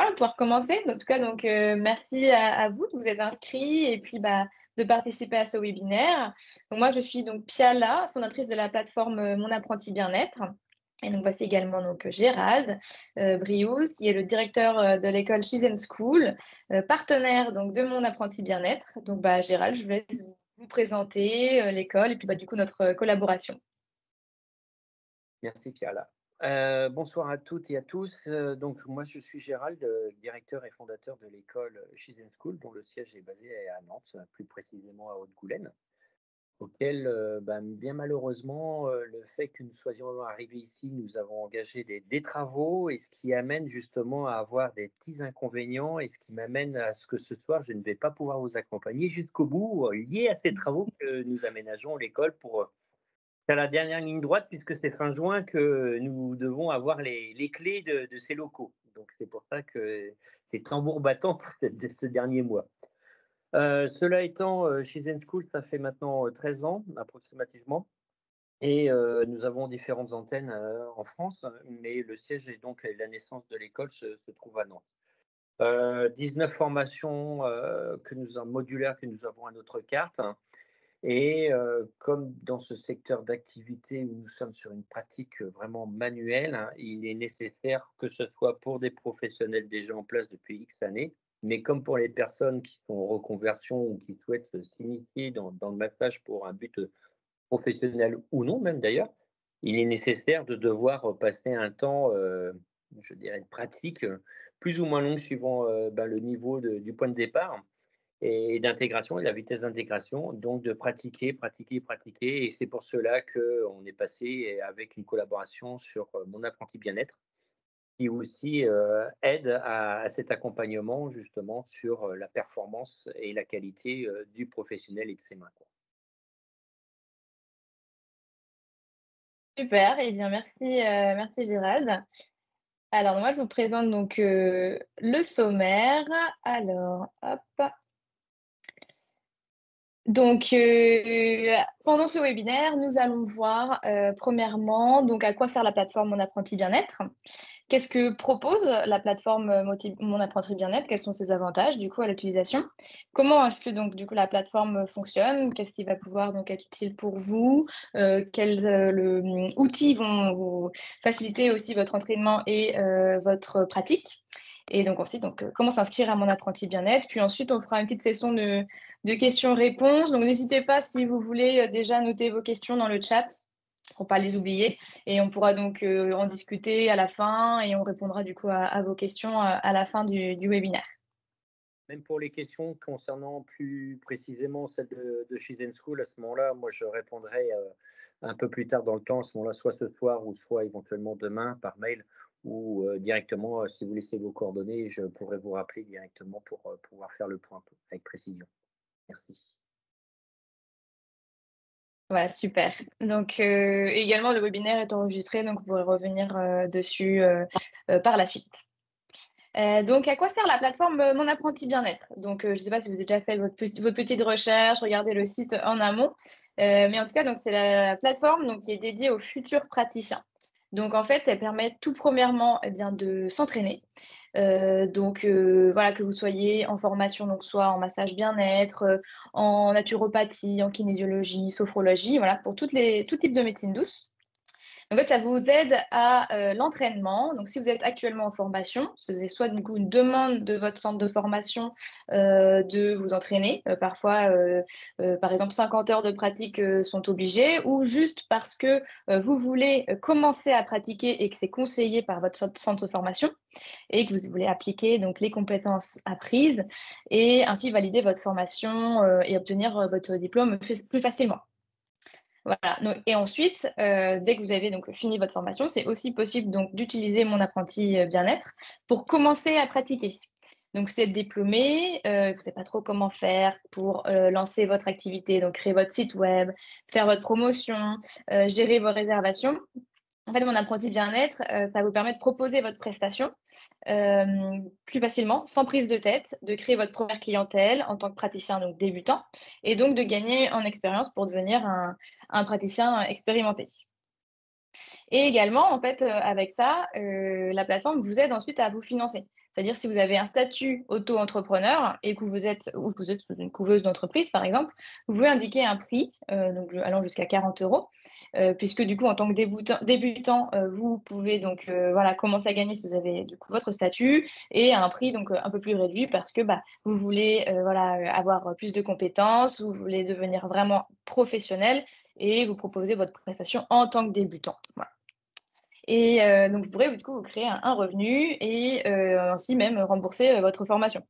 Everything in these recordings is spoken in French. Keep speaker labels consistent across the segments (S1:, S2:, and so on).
S1: voilà, pouvoir commencer. En tout cas, donc, merci à vous de vous être inscrits et puis de participer à ce webinaire. Donc, moi, je suis donc Piala, fondatrice de la plateforme Mon Apprenti Bien-être. Et donc, voici également donc, Gérald Briouze, qui est le directeur de l'école She's School, partenaire donc, de Mon Apprenti Bien-être. Donc, Gérald, je vous laisse vous présenter l'école et puis du coup, notre collaboration.
S2: Merci Piala. Bonsoir à toutes et à tous. Donc moi je suis Gérald, directeur et fondateur de l'école She's School, dont le siège est basé à Nantes, plus précisément à Haute-Goulaine, auquel bien malheureusement le fait que nous soyons arrivés ici, nous avons engagé des travaux, et ce qui amène justement à avoir des petits inconvénients, et ce qui m'amène à ce que ce soir je ne vais pas pouvoir vous accompagner jusqu'au bout, lié à ces travaux que nous aménageons l'école pour c'est à la dernière ligne droite, puisque c'est fin juin que nous devons avoir les clés de ces locaux. Donc c'est pour ça que c'est tambour battant pour ce dernier mois. Cela étant, chez Zen School, ça fait maintenant 13 ans approximativement. Et nous avons différentes antennes en France, mais le siège et donc la naissance de l'école se trouve à Nantes. 19 formations modulaires que nous avons à notre carte. Et comme dans ce secteur d'activité où nous sommes sur une pratique vraiment manuelle, hein, il est nécessaire que ce soit pour des professionnels déjà en place depuis X années, mais comme pour les personnes qui sont en reconversion ou qui souhaitent s'initier dans le massage pour un but professionnel ou non même d'ailleurs, il est nécessaire de devoir passer un temps, je dirais, de pratique plus ou moins long suivant le niveau du point de départ et d'intégration et la vitesse d'intégration, donc de pratiquer, pratiquer, pratiquer. Et c'est pour cela qu'on est passé avec une collaboration sur Mon Apprenti Bien-être, qui aussi aide à cet accompagnement justement sur la performance et la qualité du professionnel et de ses mains, quoi.
S1: Super, et bien merci Gérald. Alors moi je vous présente donc le sommaire. Alors hop. Donc, pendant ce webinaire, nous allons voir premièrement donc à quoi sert la plateforme Mon Apprenti Bien-être. Qu'est-ce que propose la plateforme Mon Apprenti Bien-être? Quels sont ses avantages du coup à l'utilisation? Comment est-ce que donc du coup la plateforme fonctionne? Qu'est-ce qui va pouvoir donc être utile pour vous? Quels outils vont vous faciliter aussi votre entraînement et votre pratique? Et donc ensuite, comment s'inscrire à Mon Apprenti Bien-être? Puis ensuite, on fera une petite session de questions-réponses. Donc, n'hésitez pas si vous voulez déjà noter vos questions dans le chat pour ne pas les oublier. Et on pourra donc en discuter à la fin et on répondra du coup à vos questions à la fin du webinaire.
S2: Même pour les questions concernant plus précisément celle de She's School, à ce moment-là, moi je répondrai un peu plus tard dans le temps, à ce moment-là, soit ce soir ou soit éventuellement demain par mail ou directement, si vous laissez vos coordonnées, je pourrai vous rappeler directement pour pouvoir faire le point avec précision. Merci.
S1: Voilà, super. Donc, également, le webinaire est enregistré, donc vous pourrez revenir dessus par la suite. Donc, à quoi sert la plateforme Mon Apprenti Bien-être? Donc, je ne sais pas si vous avez déjà fait votre petite recherche, regardez le site en amont. Mais en tout cas, donc, c'est la plateforme donc, qui est dédiée aux futurs praticiens. Donc, en fait, elle permet tout premièrement de s'entraîner. Voilà, que vous soyez en formation, donc soit en massage bien-être, en naturopathie, en kinésiologie, sophrologie, voilà, pour tout type de médecine douce. En fait, ça vous aide à l'entraînement. Donc, si vous êtes actuellement en formation, c'est soit du coup une demande de votre centre de formation de vous entraîner. Parfois, par exemple, 50 heures de pratique sont obligées, ou juste parce que vous voulez commencer à pratiquer et que c'est conseillé par votre centre de formation et que vous voulez appliquer donc les compétences apprises et ainsi valider votre formation et obtenir votre diplôme plus facilement. Voilà. Et ensuite, dès que vous avez donc fini votre formation, c'est aussi possible donc d'utiliser Mon Apprenti Bien-être pour commencer à pratiquer. Donc, vous êtes diplômé, vous ne savez pas trop comment faire pour lancer votre activité, donc créer votre site web, faire votre promotion, gérer vos réservations. En fait, Mon Apprenti Bien-être, ça vous permet de proposer votre prestation plus facilement, sans prise de tête, de créer votre première clientèle en tant que praticien donc débutant et donc de gagner en expérience pour devenir un praticien expérimenté. Et également, en fait, avec ça, la plateforme vous aide ensuite à vous financer. C'est-à-dire si vous avez un statut auto-entrepreneur et que vous êtes ou que vous êtes sous une couveuse d'entreprise, par exemple, vous pouvez indiquer un prix, donc allant jusqu'à 40 €, puisque du coup, en tant que débutant, vous pouvez donc voilà, commencer à gagner si vous avez du coup votre statut et à un prix donc un peu plus réduit parce que, bah, vous voulez, voilà, avoir plus de compétences, vous voulez devenir vraiment professionnel et vous proposez votre prestation en tant que débutant. Voilà. Et donc vous pourrez du coup vous créer un revenu et ainsi même rembourser, votre formation.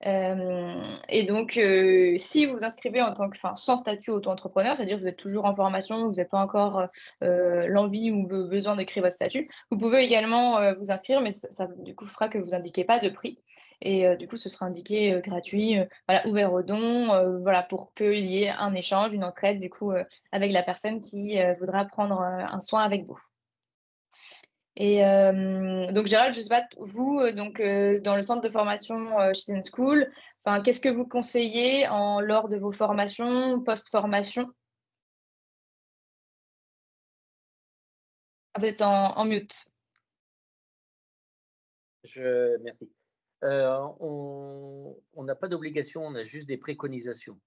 S1: Et donc si vous vous inscrivez en tant que sans statut auto-entrepreneur, c'est-à-dire que vous êtes toujours en formation, vous n'avez pas encore, l'envie ou besoin de créer votre statut, vous pouvez également, vous inscrire, mais ça du coup fera que vous indiquez pas de prix et du coup ce sera indiqué, gratuit, voilà, ouvert aux dons, voilà, pour qu'il y ait un échange, une entraide du coup, avec la personne qui, voudra prendre, un soin avec vous. Et donc Gérald, je sais pas, vous, donc dans le centre de formation, Citizen School, enfin, qu'est-ce que vous conseillez lors de vos formations, post-formation? Ah, vous êtes en mute.
S2: Merci. On n'a pas d'obligation, on a juste des préconisations.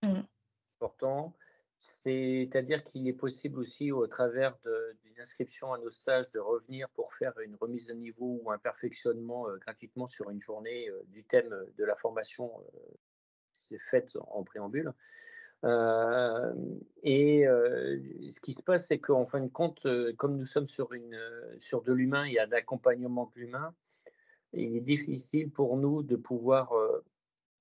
S1: Mmh.
S2: Important. C'est-à-dire qu'il est possible aussi, au travers d'une inscription à nos stages, de revenir pour faire une remise à niveau ou un perfectionnement gratuitement sur une journée du thème de la formation c'est faite en préambule. Euh, Ce qui se passe, c'est qu'en fin de compte, comme nous sommes sur de l'humain et à l'accompagnement de l'humain, il est difficile pour nous de pouvoir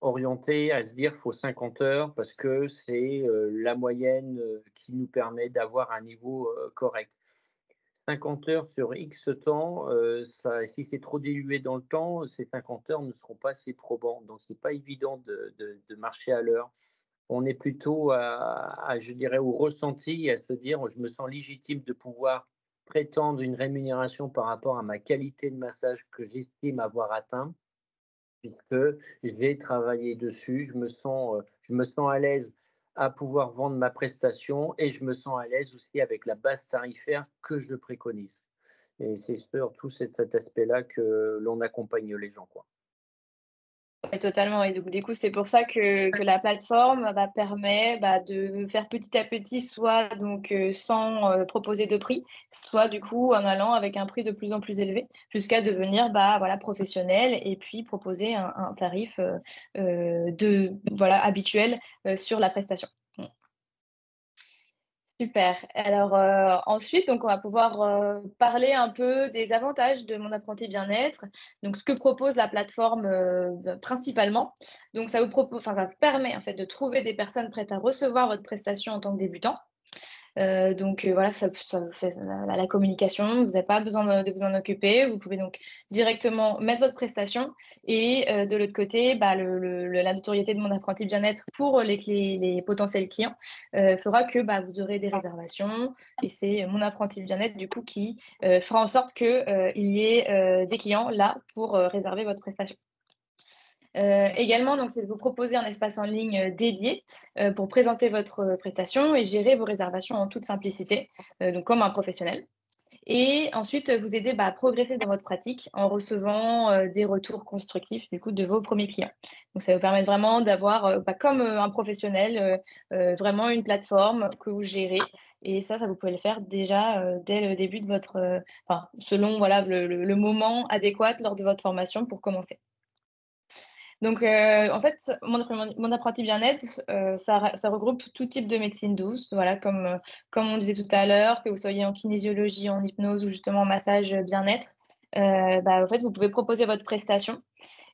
S2: orienté à se dire faut 50 heures parce que c'est la moyenne qui nous permet d'avoir un niveau correct. 50 heures sur X temps, si c'est trop dilué dans le temps, ces 50 heures ne seront pas assez probants. Donc, c'est pas évident de marcher à l'heure. On est plutôt je dirais, au ressenti, à se dire je me sens légitime de pouvoir prétendre une rémunération par rapport à ma qualité de massage que j'estime avoir atteint puisque j'ai travaillé dessus. Je me sens à l'aise à pouvoir vendre ma prestation et je me sens à l'aise aussi avec la base tarifaire que je préconise. Et c'est surtout cet aspect-là que l'on accompagne les gens, quoi.
S1: Ouais, totalement et donc du coup, c'est pour ça que la plateforme, bah, permet, bah, de faire petit à petit, soit donc sans, proposer de prix, soit du coup en allant avec un prix de plus en plus élevé, jusqu'à devenir, bah, voilà, professionnel et puis proposer un tarif, voilà, habituel, sur la prestation. Mmh. Super. Alors, ensuite, donc on va pouvoir, parler un peu des avantages de Mon Apprenti Bien-être. Donc ce que propose la plateforme, principalement. Donc ça vous permet en fait de trouver des personnes prêtes à recevoir votre prestation en tant que débutant. Donc voilà, ça vous fait la communication, vous n'avez pas besoin de vous en occuper. Vous pouvez donc directement mettre votre prestation et de l'autre côté, bah, la notoriété de Mon Apprenti Bien-être pour les potentiels clients, fera que, bah, vous aurez des réservations et c'est Mon Apprenti Bien-être du coup qui, fera en sorte que, il y ait, des clients là pour, réserver votre prestation. Également, donc, c'est de vous proposer un espace en ligne dédié pour présenter votre prestation et gérer vos réservations en toute simplicité, donc comme un professionnel. Et ensuite, vous aider, bah, à progresser dans votre pratique en recevant des retours constructifs du coup de vos premiers clients. Donc ça vous permet vraiment d'avoir, bah, comme un professionnel, vraiment une plateforme que vous gérez et ça vous pouvez le faire déjà dès le début de votre, enfin selon voilà le moment adéquat lors de votre formation pour commencer. Donc, en fait, Mon Apprenti Bien-être, ça regroupe tout type de médecine douce, voilà, comme on disait tout à l'heure, que vous soyez en kinésiologie, en hypnose ou justement en massage, bien-être. Bah, en fait, vous pouvez proposer votre prestation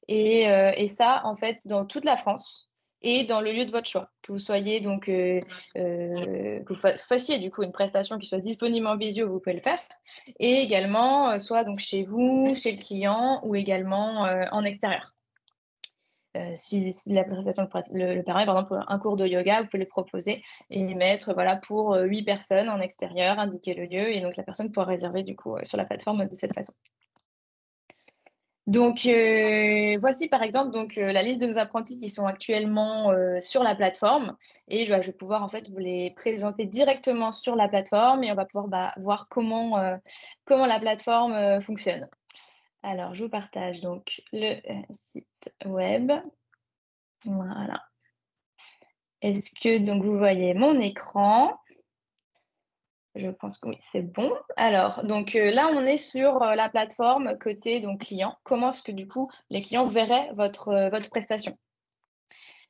S1: et ça, en fait, dans toute la France et dans le lieu de votre choix. Que vous soyez donc, que vous fassiez du coup une prestation qui soit disponible en visio, vous pouvez le faire et également, soit donc chez vous, chez le client ou également, en extérieur. Si la prestation le permet, par exemple, un cours de yoga, vous pouvez le proposer et mettre, voilà, pour 8 personnes en extérieur, indiquer le lieu et donc la personne pourra réserver du coup, sur la plateforme de cette façon. Donc, voici par exemple donc, la liste de nos apprentis qui sont actuellement, sur la plateforme et je vais pouvoir en fait vous les présenter directement sur la plateforme et on va pouvoir, bah, voir comment la plateforme, fonctionne. Alors, je vous partage donc le site web. Voilà. Est-ce que donc vous voyez mon écran? Je pense que oui, c'est bon. Alors, donc là, on est sur la plateforme côté donc client. Comment est-ce que du coup les clients verraient votre prestation?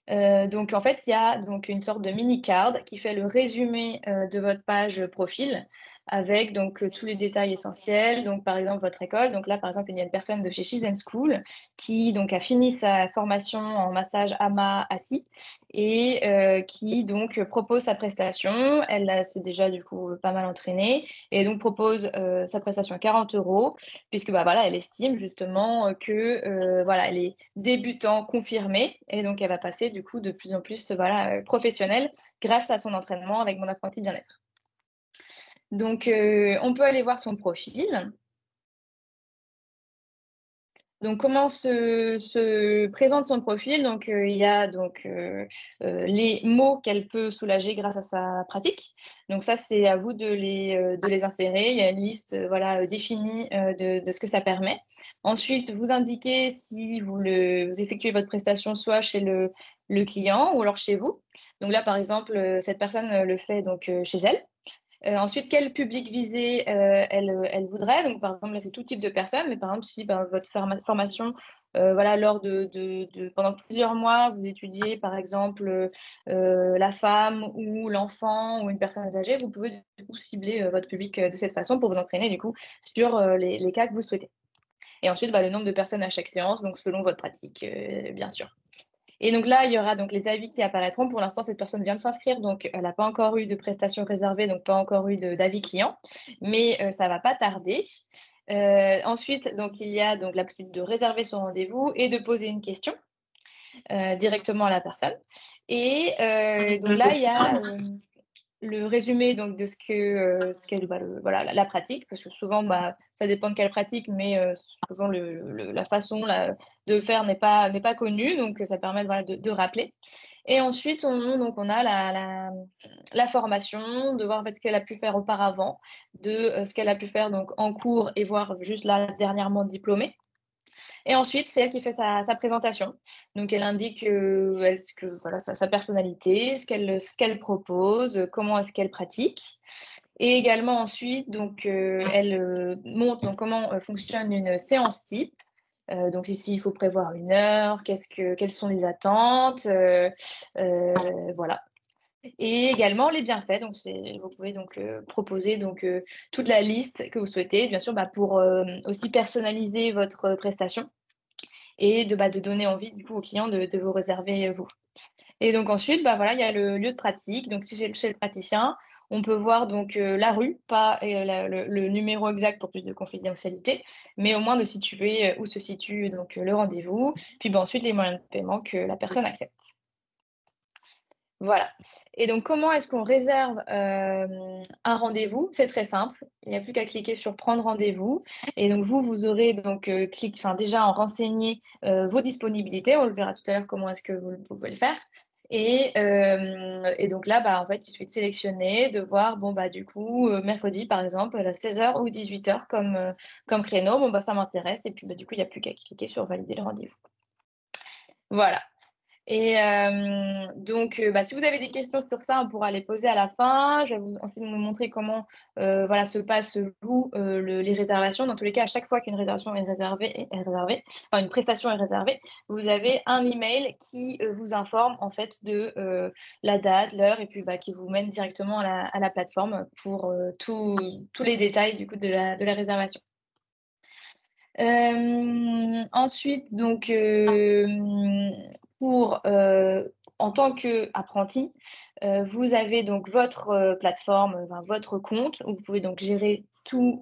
S1: Donc en fait, il y a donc une sorte de mini card qui fait le résumé, de votre page profil avec donc tous les détails essentiels. Donc par exemple, votre école. Donc là, par exemple, il y a une personne de chez She's School qui donc a fini sa formation en massage Ama assis et qui donc propose sa prestation. Elle s'est déjà du coup pas mal entraînée et donc propose, sa prestation à 40 € puisque, bah, voilà, elle estime justement, que, voilà, elle est débutant confirmée et donc elle va passer du coup de plus en plus, voilà, professionnelle grâce à son entraînement avec Mon Apprenti Bien-être. Donc on peut aller voir son profil. Donc comment se présente son profil? Donc il y a donc les mots qu'elle peut soulager grâce à sa pratique. Donc ça, c'est à vous de les insérer. Il y a une liste, voilà, définie, de ce que ça permet. Ensuite, vous indiquez si vous effectuez votre prestation soit chez le client ou alors chez vous. Donc là, par exemple, cette personne, le fait donc chez elle. Ensuite, quel public visé, elle voudrait? Donc par exemple, là, c'est tout type de personnes, mais par exemple, si, ben, votre formation, voilà, lors de pendant plusieurs mois, vous étudiez par exemple, la femme ou l'enfant ou une personne âgée, vous pouvez du coup cibler, votre public, de cette façon pour vous entraîner du coup sur, les cas que vous souhaitez. Et ensuite, bah, le nombre de personnes à chaque séance, donc selon votre pratique, bien sûr. Et donc là, il y aura donc les avis qui apparaîtront. Pour l'instant, cette personne vient de s'inscrire, donc elle n'a pas encore eu de prestations réservées, donc pas encore eu d'avis client, mais ça va pas tarder. Ensuite, donc il y a donc la possibilité de réserver son rendez-vous et de poser une question directement à la personne. Et donc là, il y a le résumé donc de ce qu'est bah, voilà, la pratique, parce que souvent, bah, ça dépend de quelle pratique, mais souvent la façon de le faire n'est pas connue, donc ça permet voilà, de rappeler. Et ensuite, on a la formation, de voir en fait, ce qu'elle a pu faire auparavant, de ce qu'elle a pu faire donc, en cours et voir juste là dernièrement diplômée. Et ensuite, c'est elle qui fait sa présentation. Donc, elle indique voilà, sa personnalité, ce qu'elle propose, comment est-ce qu'elle pratique. Et également ensuite, donc, elle montre donc, comment fonctionne une séance type. Donc ici, il faut prévoir une heure, quelles sont les attentes, voilà. Et également les bienfaits. Donc, vous pouvez donc proposer donc, toute la liste que vous souhaitez, bien sûr, bah, pour aussi personnaliser votre prestation et de donner envie du coup aux clients de vous réserver vous. Et donc ensuite, bah, voilà, il y a le lieu de pratique. Donc si chez le praticien, on peut voir donc la rue, pas le numéro exact pour plus de confidentialité, mais au moins de situer où se situe donc le rendez-vous, puis bah, ensuite les moyens de paiement que la personne accepte. Voilà. Et donc, comment est-ce qu'on réserve un rendez-vous? C'est très simple. Il n'y a plus qu'à cliquer sur prendre rendez-vous. Et donc, vous aurez donc déjà en renseigner vos disponibilités. On le verra tout à l'heure comment est-ce que vous pouvez le faire. Et donc là, bah, en fait, il suffit de sélectionner, de voir, bon, bah, du coup, mercredi, par exemple, à 16 h ou 18 h comme créneau. Bon, bah, ça m'intéresse. Et puis, bah, du coup, il n'y a plus qu'à cliquer sur valider le rendez-vous. Voilà. Et donc, bah, si vous avez des questions sur ça, on pourra les poser à la fin. Je vais ensuite vous montrer comment voilà, se jouent les réservations. Dans tous les cas, à chaque fois qu'une réservation enfin une prestation est réservée, vous avez un email qui vous informe en fait de la date, l'heure, et puis bah, qui vous mène directement à la plateforme pour tous les détails du coup de la réservation. Ensuite, donc, en tant qu'apprenti, vous avez donc votre plateforme, enfin votre compte où vous pouvez donc gérer tous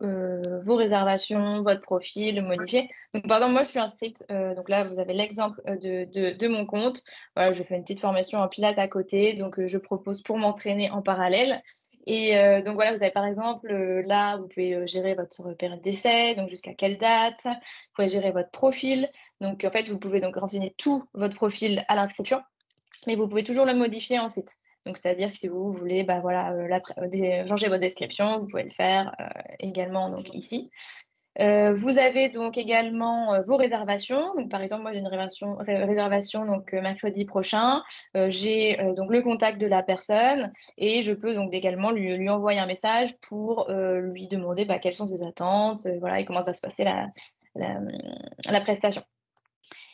S1: vos réservations, votre profil, le modifier. Donc, pardon, moi je suis inscrite, donc là vous avez l'exemple de mon compte. Voilà, je fais une petite formation en Pilates à côté, donc je propose pour m'entraîner en parallèle. Et donc voilà, vous avez par exemple, là, vous pouvez gérer votre période d'essai, donc jusqu'à quelle date. Vous pouvez gérer votre profil. Donc en fait, vous pouvez donc renseigner tout votre profil à l'inscription, mais vous pouvez toujours le modifier ensuite. Donc c'est-à-dire que si vous voulez bah, voilà, changer votre description, vous pouvez le faire également donc, ici. Vous avez donc également vos réservations. Donc, par exemple, moi, j'ai une réservation donc, mercredi prochain. J'ai donc le contact de la personne et je peux donc également lui envoyer un message pour lui demander quelles sont ses attentes, voilà, et comment va se passer la, la prestation.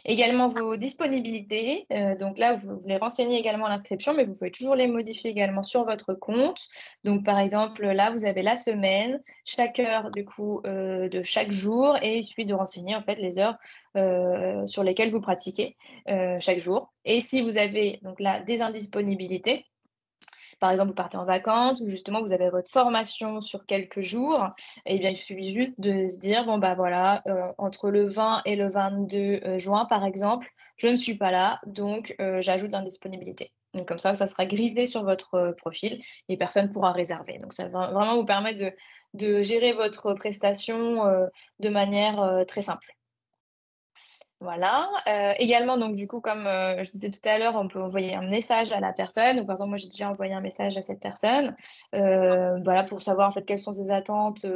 S1: Également vos disponibilités, donc là, vous les renseignez également à l'inscription, mais vous pouvez toujours les modifier également sur votre compte. Donc par exemple, là, vous avez la semaine, chaque heure du coup, de chaque jour et il suffit de renseigner en fait les heures, sur lesquelles vous pratiquez, chaque jour. Et si vous avez donc là des indisponibilités, par exemple, vous partez en vacances ou justement vous avez votre formation sur quelques jours, eh bien, il suffit juste de se dire, bon, bah voilà, entre le 20 et le 22 juin, par exemple, je ne suis pas là, donc j'ajoute l'indisponibilité. Donc comme ça sera grisé sur votre profil et personne ne pourra réserver. Donc ça va vraiment vous permettre de gérer votre prestation de manière très simple. Voilà, également donc du coup comme, je disais tout à l'heure, on peut envoyer un message à la personne. Donc par exemple, moi j'ai déjà envoyé un message à cette personne, voilà pour savoir en fait quelles sont ses attentes,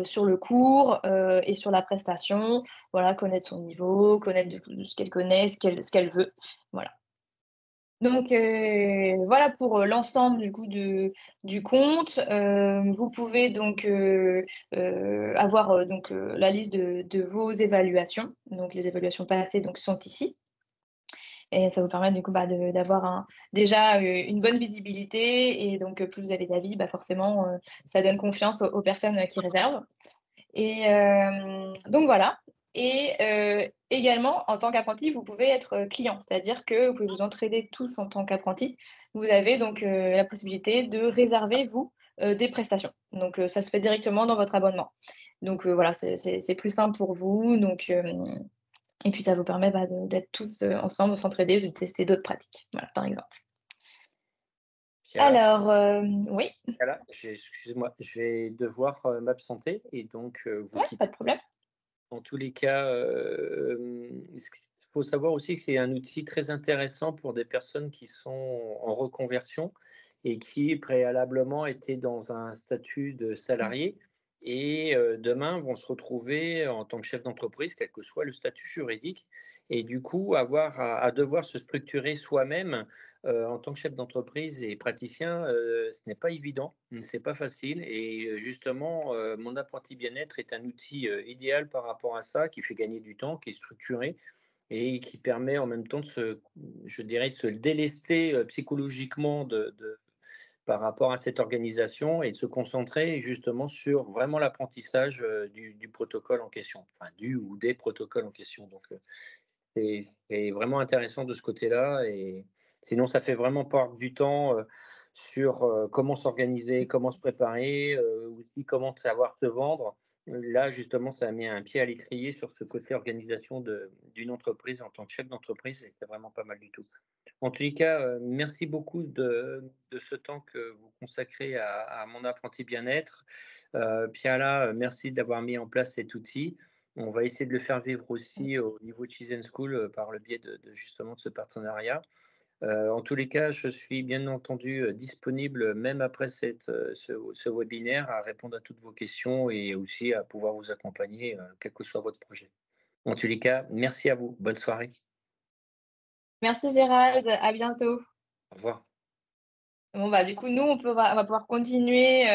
S1: sur le cours, et sur la prestation. Voilà, connaître son niveau, connaître du coup ce qu'elle connaît, ce qu'elle veut. Voilà. Donc voilà pour, l'ensemble du coup du compte. Vous pouvez donc, avoir, donc, la liste de vos évaluations. Donc les évaluations passées donc sont ici et ça vous permet du coup, d'avoir déjà, une bonne visibilité et donc, plus vous avez d'avis, forcément, ça donne confiance aux personnes, qui réservent. Et donc voilà. Et également, en tant qu'apprenti, vous pouvez être client, c'est-à-dire que vous pouvez vous entraider tous en tant qu'apprenti. Vous avez donc la possibilité de réserver, vous, des prestations. Donc ça se fait directement dans votre abonnement. Donc voilà, c'est plus simple pour vous. Donc, et puis ça vous permet d'être tous ensemble, s'entraider, de tester d'autres pratiques, voilà, par exemple.
S2: Piala,
S1: Alors, oui,
S2: Piala, excusez-moi, je vais devoir m'absenter et donc vous
S1: ouais, pas
S2: quitter.
S1: de problème.
S2: En tous les cas, il faut savoir aussi que c'est un outil très intéressant pour des personnes qui sont en reconversion et qui préalablement étaient dans un statut de salarié et demain vont se retrouver en tant que chef d'entreprise, quel que soit le statut juridique, et du coup avoir à devoir se structurer soi-même en tant que chef d'entreprise et praticien, ce n'est pas évident, c'est pas facile. Et justement, mon apprenti bien-être est un outil idéal par rapport à ça, qui fait gagner du temps, qui est structuré et qui permet en même temps je dirais, de se délester psychologiquement par rapport à cette organisation et de se concentrer justement sur vraiment l'apprentissage du protocole en question, enfin du ou des protocoles en question. Donc, c'est vraiment intéressant de ce côté-là. Et sinon, ça fait vraiment perdre du temps sur comment s'organiser, comment se préparer, aussi comment savoir se vendre. Là, justement, ça a mis un pied à l'étrier sur ce côté organisation d'une entreprise en tant que chef d'entreprise, et c'est vraiment pas mal du tout. En tous les cas, merci beaucoup de ce temps que vous consacrez à mon apprenti bien-être. Piala, merci d'avoir mis en place cet outil. On va essayer de le faire vivre aussi au niveau de Chizen School par le biais justement de ce partenariat. En tous les cas, je suis bien entendu disponible même après ce webinaire à répondre à toutes vos questions et aussi à pouvoir vous accompagner, quel que soit votre projet. En tous les cas, merci à vous. Bonne soirée.
S1: Merci Gérald, à bientôt.
S2: Au revoir.
S1: Bon, du coup, nous, on va pouvoir continuer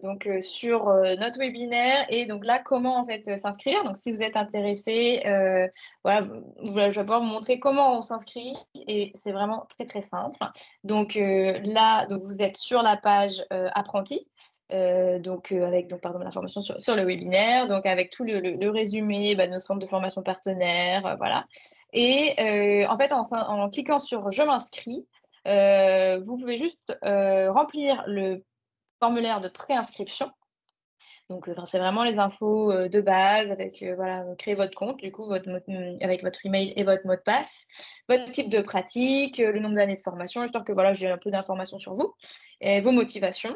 S1: donc sur notre webinaire et donc là, comment en fait s'inscrire. Donc, si vous êtes intéressé, voilà, je vais pouvoir vous montrer comment on s'inscrit et c'est vraiment très très simple. Donc là, donc vous êtes sur la page apprenti. Donc avec pardon, l'information sur le webinaire, donc avec tout le résumé, nos centres de formation partenaires, voilà. Et en fait, en cliquant sur je m'inscris, vous pouvez juste remplir le formulaire de préinscription. Donc, c'est vraiment les infos de base avec voilà, créer votre compte, du coup, avec votre email et votre mot de passe, votre type de pratique, le nombre d'années de formation, histoire que voilà, j'ai un peu d'informations sur vous, et vos motivations.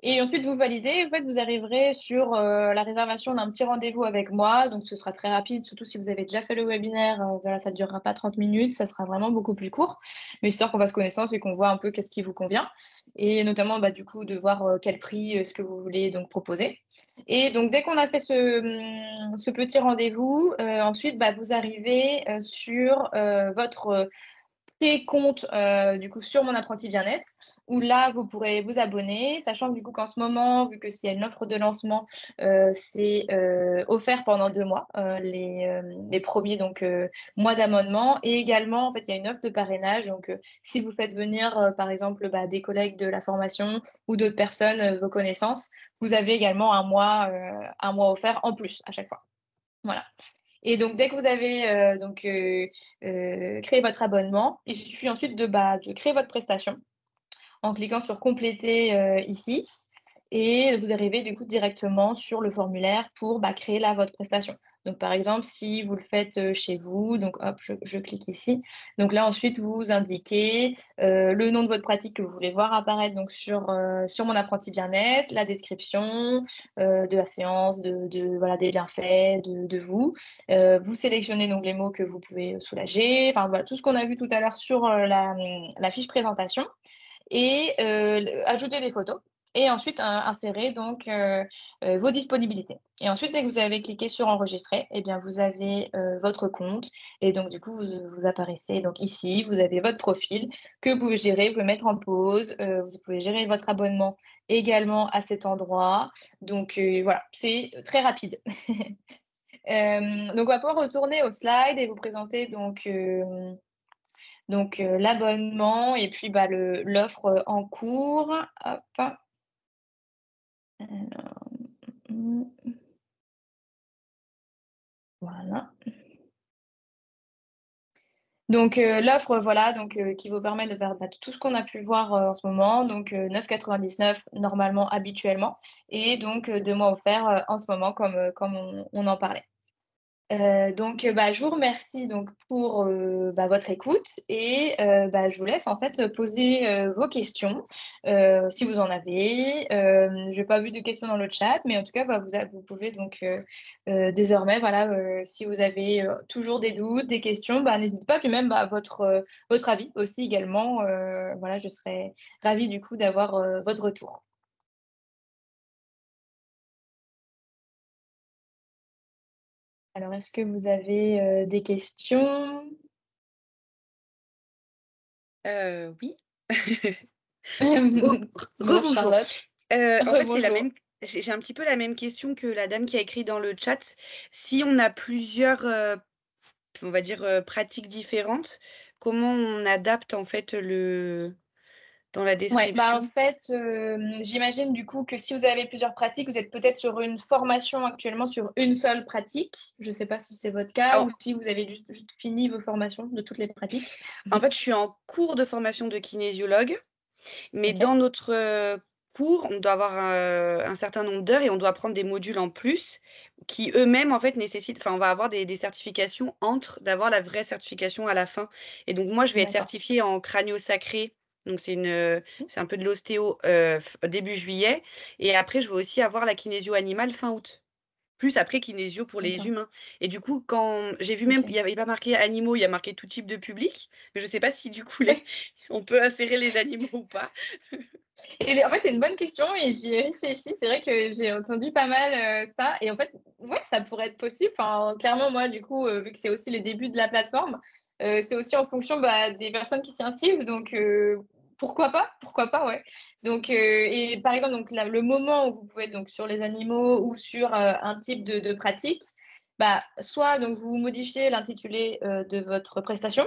S1: Et ensuite, vous validez, en fait, vous arriverez sur la réservation d'un petit rendez-vous avec moi. Donc, ce sera très rapide, surtout si vous avez déjà fait le webinaire. Voilà, ça ne durera pas 30 minutes, ça sera vraiment beaucoup plus court. Mais histoire qu'on fasse connaissance et qu'on voit un peu qu'est-ce qui vous convient. Et notamment, du coup, de voir quel prix est-ce que vous voulez donc proposer. Et donc, dès qu'on a fait ce petit rendez-vous, ensuite, bah, vous arrivez sur votre compte du coup sur Mon Apprenti Bien-être, où là, vous pourrez vous abonner, sachant que du coup qu'en ce moment, vu que s'il y a une offre de lancement, c'est offert pendant 2 mois, les premiers donc mois d'abonnement. Et également, en fait, il y a une offre de parrainage. Donc, si vous faites venir, par exemple, bah, des collègues de la formation ou d'autres personnes, vos connaissances, vous avez également un mois offert en plus à chaque fois. Voilà. Et donc, dès que vous avez créé votre abonnement, il suffit ensuite de créer votre prestation en cliquant sur compléter ici. Et vous arrivez du coup directement sur le formulaire pour créer là votre prestation. Donc, par exemple, si vous le faites chez vous, donc hop, je clique ici. Donc là, ensuite, vous indiquez le nom de votre pratique que vous voulez voir apparaître donc sur Mon Apprenti Bien-être, la description de la séance, voilà, des bienfaits de vous. Vous sélectionnez donc les mots que vous pouvez soulager, enfin voilà, tout ce qu'on a vu tout à l'heure sur la fiche présentation, et ajouter des photos. Et ensuite, insérer donc vos disponibilités. Et ensuite, dès que vous avez cliqué sur enregistrer, eh bien, vous avez votre compte. Et donc, du coup, vous apparaissez donc ici, vous avez votre profil que vous pouvez gérer, vous pouvez mettre en pause, vous pouvez gérer votre abonnement également à cet endroit. Donc, voilà, c'est très rapide. Donc, on va pouvoir retourner au slide et vous présenter donc l'abonnement et puis l'offre en cours. Hop. Alors, voilà. Donc l'offre, voilà, donc qui vous permet de faire tout ce qu'on a pu voir en ce moment. Donc 9,99 normalement, habituellement, et donc 2 mois offerts en ce moment, comme on en parlait. Donc, je vous remercie donc pour votre écoute, et je vous laisse en fait poser vos questions si vous en avez. Je n'ai pas vu de questions dans le chat, mais en tout cas, vous pouvez donc désormais, voilà, si vous avez toujours des doutes, des questions, n'hésitez pas, puis même votre avis aussi également. Voilà, je serais ravie du coup d'avoir votre retour. Alors, est-ce que vous avez des questions?
S3: Oui.
S1: Bonjour
S3: Rebonjour.
S1: Charlotte.
S3: En fait, c'est la
S1: Rebonjour.
S3: même j'ai un petit peu la même question que la dame qui a écrit dans le chat. Si on a plusieurs, on va dire, pratiques différentes, comment on adapte en fait le dans la
S1: Ouais, en
S3: description?
S1: fait, j'imagine du coup que si vous avez plusieurs pratiques, vous êtes peut-être sur une formation actuellement sur une seule pratique. Je ne sais pas si c'est votre cas
S3: En
S1: ou si vous avez juste fini vos formations de toutes les pratiques.
S3: en fait, je suis en cours de formation de kinésiologue, mais
S1: OK.
S3: dans notre, cours, on doit avoir, un certain nombre d'heures et on doit prendre des modules en plus qui eux-mêmes, en fait, nécessitent enfin, on va avoir des certifications entre d'avoir la vraie certification à la fin et donc moi, je vais être
S1: D'accord.
S3: certifiée en crânio-sacré, donc c'est un peu de l'ostéo, f début juillet et après je vais aussi avoir la kinésio animale fin août. Plus après kinésio pour les
S1: D'accord.
S3: humains et du coup, quand j'ai vu même il
S1: OK.
S3: y avait pas marqué animaux, il y a marqué tout type de public, mais je sais pas si du coup les on peut insérer les animaux ou pas?
S1: En fait, c'est une bonne question et j'y ai réfléchi. C'est vrai que j'ai entendu pas mal ça, et en fait, ouais, ça pourrait être possible. Enfin, clairement, moi, du coup, vu que c'est aussi les débuts de la plateforme, c'est aussi en fonction des personnes qui s'y inscrivent. Donc, pourquoi pas? Pourquoi pas, ouais. Donc, et par exemple, donc, là, le moment où vous pouvez être donc, sur les animaux ou sur un type de pratique, soit donc, vous modifiez l'intitulé de votre prestation.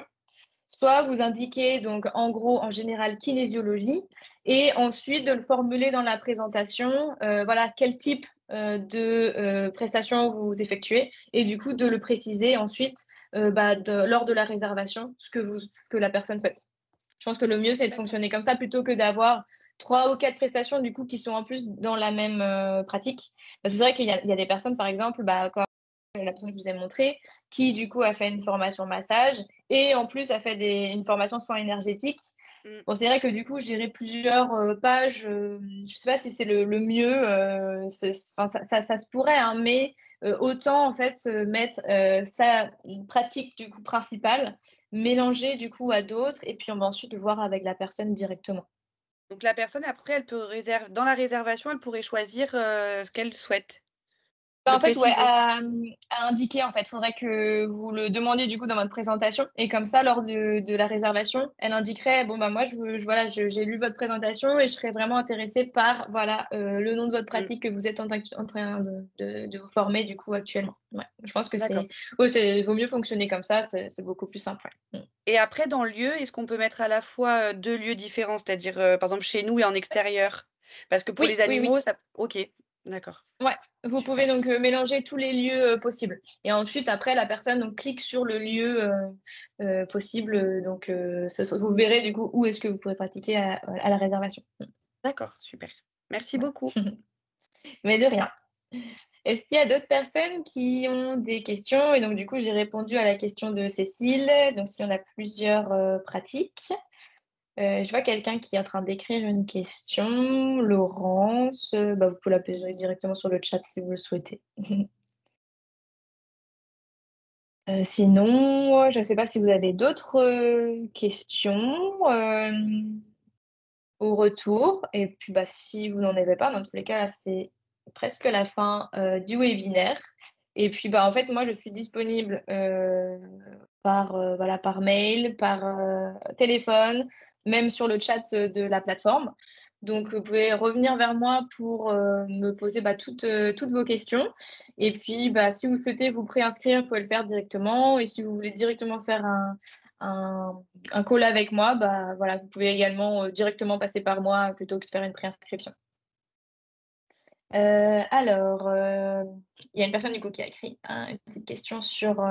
S1: Soit vous indiquez donc en gros, en général, kinésiologie, et ensuite de le formuler dans la présentation, voilà, quel type de prestation vous effectuez, et du coup de le préciser ensuite lors de la réservation, ce que la personne souhaite. Je pense que le mieux, c'est de
S3: D'accord.
S1: fonctionner comme ça plutôt que d'avoir 3 ou 4 prestations du coup qui sont en plus dans la même pratique. Parce que c'est vrai qu'il y a des personnes, par exemple, comme la personne que je vous ai montré, qui du coup a fait une formation massage et en plus a fait une formation soins énergétiques.
S3: Mmh.
S1: Bon, c'est vrai que du coup, gérer plusieurs pages, je ne sais pas si c'est le mieux. Ça se pourrait, hein, mais autant en fait mettre sa pratique du coup principale, mélanger du coup à d'autres, et puis on va ensuite voir avec la personne directement.
S3: Donc la personne après, elle peut réserver dans la réservation, elle pourrait choisir, ce qu'elle souhaite,
S1: Bah,
S3: le
S1: en fait, ouais,
S3: préciser.
S1: à indiquer, en fait. Il faudrait que vous le demandiez du coup dans votre présentation. Et comme ça, lors de la réservation, elle indiquerait, bon, bah moi, voilà, j'ai lu votre présentation et je serais vraiment intéressée par voilà, le nom de votre
S3: Mmh.
S1: pratique que vous êtes en train de vous former du coup actuellement. Ouais, je pense que
S3: D'accord.
S1: vaut mieux fonctionner comme ça, c'est beaucoup plus simple. Ouais.
S3: Et après dans le lieu, est-ce qu'on peut mettre à la fois, 2 lieux différents? C'est-à-dire, par exemple chez nous et en extérieur? Parce que pour
S1: Oui,
S3: les
S1: oui, oui.
S3: animaux, ça OK, d'accord,
S1: Ouais, vous pouvez
S3: super.
S1: donc mélanger tous les lieux possibles. Et ensuite, après, la personne donc, clique sur le lieu possible. Donc, vous verrez du coup où est-ce que vous pourrez pratiquer à la réservation.
S3: D'accord, super. Merci
S1: Ouais.
S3: beaucoup.
S1: Mais de rien. Est-ce qu'il y a d'autres personnes qui ont des questions? Et donc, du coup, j'ai répondu à la question de Cécile. Donc, s'il y en a plusieurs pratiques. Je vois quelqu'un qui est en train d'écrire une question. Laurence, bah, vous pouvez la poser directement sur le chat si vous le souhaitez. Sinon, je ne sais pas si vous avez d'autres questions au retour. Et puis, bah, si vous n'en avez pas, dans tous les cas, là, c'est presque la fin du webinaire. Et puis, bah, en fait, moi, je suis disponible voilà, par mail, par téléphone, même sur le chat de la plateforme. Donc, vous pouvez revenir vers moi pour me poser bah, toutes vos questions. Et puis, bah, si vous souhaitez vous préinscrire, vous pouvez le faire directement. Et si vous voulez directement faire un call avec moi, bah, voilà, vous pouvez également directement passer par moi plutôt que de faire une préinscription. Alors, il y a une personne du coup qui a écrit une petite question sur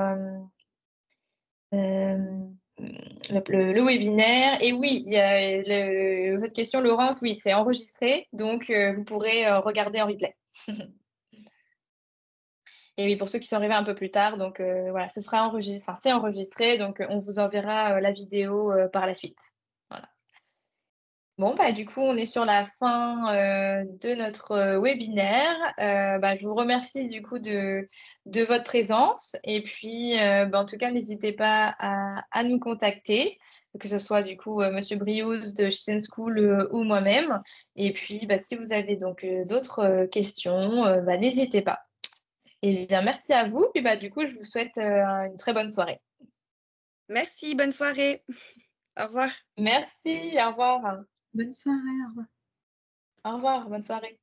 S1: le webinaire. Et oui, il y a votre question, Laurence, oui, c'est enregistré, donc vous pourrez regarder en replay. Et oui, pour ceux qui sont arrivés un peu plus tard, donc voilà, ce sera enregistré, enfin, c'est enregistré, donc on vous enverra la vidéo par la suite. Voilà. Bon, bah, du coup, on est sur la fin de notre webinaire. Bah, je vous remercie du coup de votre présence. Et puis, bah, en tout cas, n'hésitez pas à nous contacter, que ce soit du coup Monsieur Briouze de Chizen School ou moi-même. Et puis, bah, si vous avez donc d'autres questions, bah, n'hésitez pas. Et bien, merci à vous. Puis, bah, du coup, je vous souhaite une très bonne soirée.
S3: Merci, bonne soirée. Au revoir.
S1: Merci, au revoir.
S4: Bonne soirée, au revoir.
S1: Au revoir, bonne soirée.